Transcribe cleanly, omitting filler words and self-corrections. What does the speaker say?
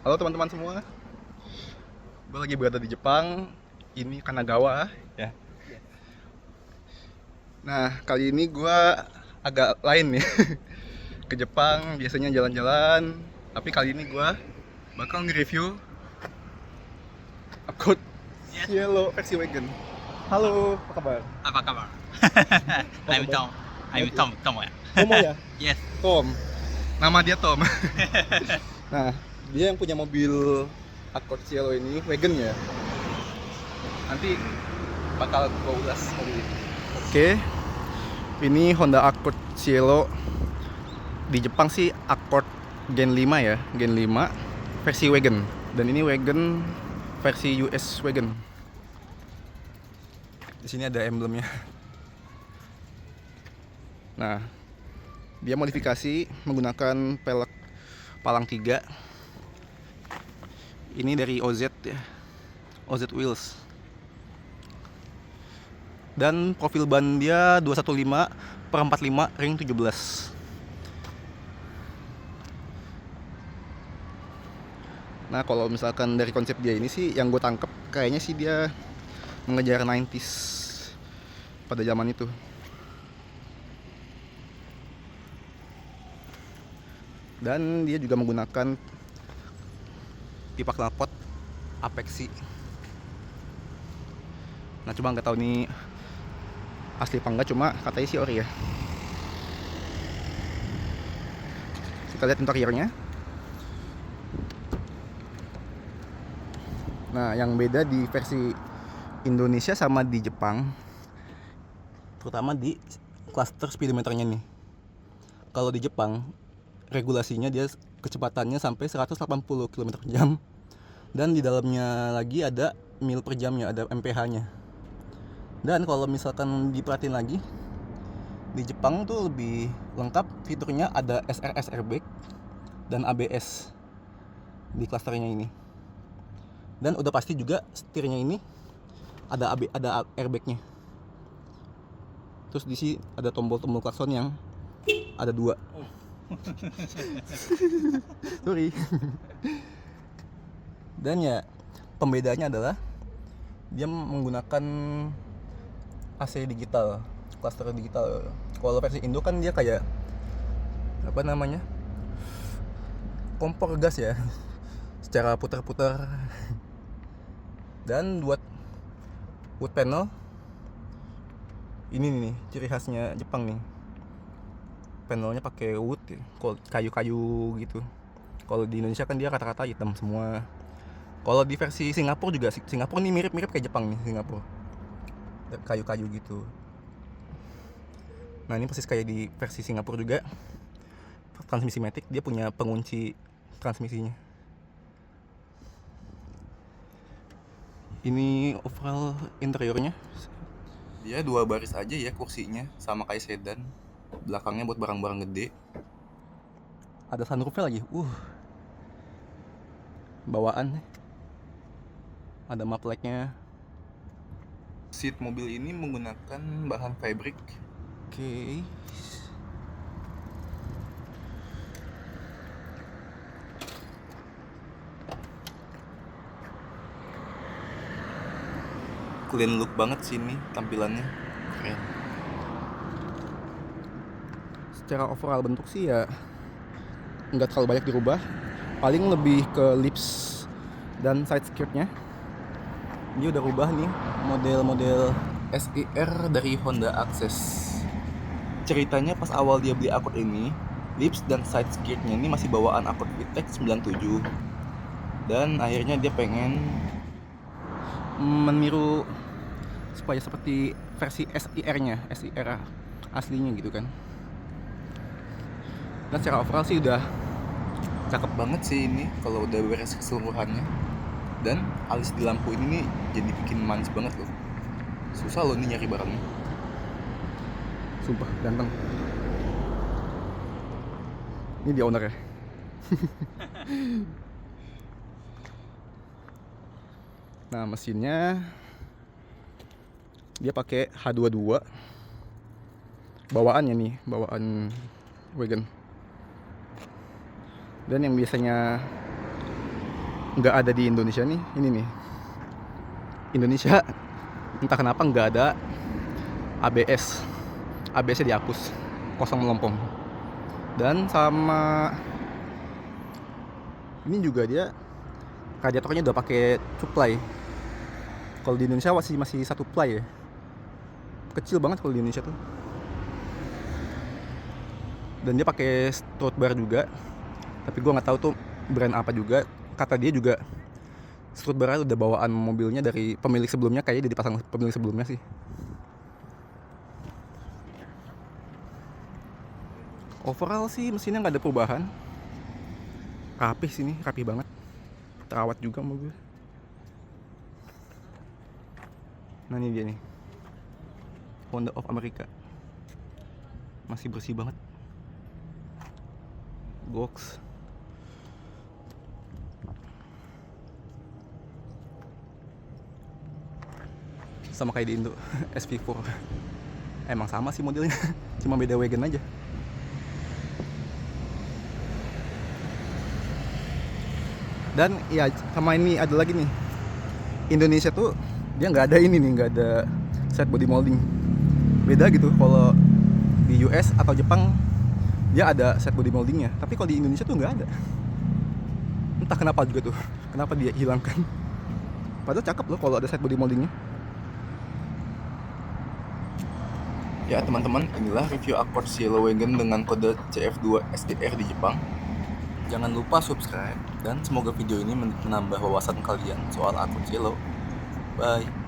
Halo teman-teman semua, gue lagi berada di Jepang. Ini Kanagawa ya. Nah kali ini gue agak lain nih. Ke Jepang biasanya jalan-jalan, tapi kali ini gue bakal nge-review Accord Cielo versi wagon. Halo, apa kabar? Apa kabar? Apa I'm kabar? Tom. I'm Tom. Tom ya. Tomo ya? Yes. Tom. Nama dia Tom. Nah, dia yang punya mobil Accord Cielo ini, wagon ya. Nanti bakal gue ulas mobil ini. Oke, ini Honda Accord Cielo. Di Jepang sih Accord Gen 5 ya, Gen 5 versi wagon. Dan ini wagon versi US wagon. Di sini ada emblemnya. Nah, dia modifikasi menggunakan pelek palang 3. Ini dari OZ ya, OZ Wheels. Dan profil ban dia 215/45 ring 17. Nah kalau misalkan dari konsep dia ini sih yang gue tangkep kayaknya sih dia mengejar 90s pada zaman itu. Dan dia juga menggunakan pipa knalpot Apexi. Nah cuma nggak tahu nih asli apa enggak, cuma katanya sih ori ya. Kita lihat interiornya. Nah yang beda di versi Indonesia sama di Jepang, terutama di cluster speedometernya nih. Kalau di Jepang regulasinya dia kecepatannya sampai 180 km/jam. Dan di dalamnya lagi ada mil per jamnya, ada mph-nya. Dan kalau misalkan diperhatiin lagi, di Jepang tuh lebih lengkap fiturnya, ada SRS airbag dan ABS di klasternya ini. Dan udah pasti juga setirnya ini ada airbagnya. Terus di sini ada tombol-tombol klakson yang ada 2. Sorry. Dan ya pembedanya adalah dia menggunakan AC digital, cluster digital. Kalau versi Indo kan dia kayak apa namanya, kompor gas ya, secara putar-putar. Dan buat wood panel ini nih ciri khasnya Jepang nih, panelnya pakai wood ya, kayu-kayu gitu. Kalau di Indonesia kan dia rata-rata hitam semua. Kalau di versi Singapura juga, Singapura nih mirip-mirip kayak Jepang nih, Singapura kayu-kayu gitu. Nah ini persis kayak di versi Singapura juga, transmisi matic, dia punya pengunci transmisinya. Ini overall interiornya, dia 2 baris aja ya kursinya, sama kayak sedan. Belakangnya buat barang-barang gede. Ada sunroofnya lagi, bawaan. Ada map light-nya. Seat mobil ini menggunakan bahan fabric. Oke. Clean look banget sih ini tampilannya, keren. Secara overall bentuk sih ya nggak terlalu banyak dirubah, paling lebih ke lips dan side skirtnya. Ini udah rubah nih model-model SIR dari Honda Access. Ceritanya pas awal dia beli Accord ini, lips dan side skirtnya ini masih bawaan Accord VTEC 97. Dan akhirnya dia pengen meniru supaya seperti versi SIR-nya, SIR aslinya gitu kan. Dan secara overall sih udah cakep banget sih ini kalau udah beres keseluruhannya. Dan alis di lampu ini nih jadi bikin manis banget loh. Susah loh nih nyari barangnya. Sumpah ganteng. Ini dia owner ya. Nah mesinnya dia pakai H22 bawaannya nih, bawaan wagon. Dan yang biasanya nggak ada di Indonesia nih. Ini nih, Indonesia entah kenapa nggak ada ABS. ABS-nya dihapus, kosong melompong. Dan sama ini juga dia radiatornya udah pakai supply. Kalau di Indonesia masih satu ply ya, kecil banget kalau di Indonesia tuh. Dan dia pakai strut bar juga, tapi gue nggak tahu tuh brand apa juga. Kata dia juga strut bar udah bawaan mobilnya dari pemilik sebelumnya, kayaknya udah dipasang pemilik sebelumnya sih. Overall sih mesinnya nggak ada perubahan, rapih sini, rapih banget, terawat juga mobil. Nah ini dia nih, Honda of America, masih bersih banget. Box sama kayak di Indo. SV4 emang sama sih modelnya, cuma beda wagon aja. Dan ya sama ini ada lagi nih, Indonesia tuh dia nggak ada ini nih, nggak ada set body molding. Beda gitu, kalau di US atau Jepang dia ada set body moldingnya, tapi kalau di Indonesia tuh nggak ada. Entah kenapa juga tuh, kenapa dia hilangkan. Padahal cakep loh kalau ada set body moldingnya. Ya teman-teman, inilah review Accord Cielo Wagon dengan kode CF2 SDR di Jepang. Jangan lupa subscribe, dan semoga video ini menambah wawasan kalian soal Accord Cielo. Bye.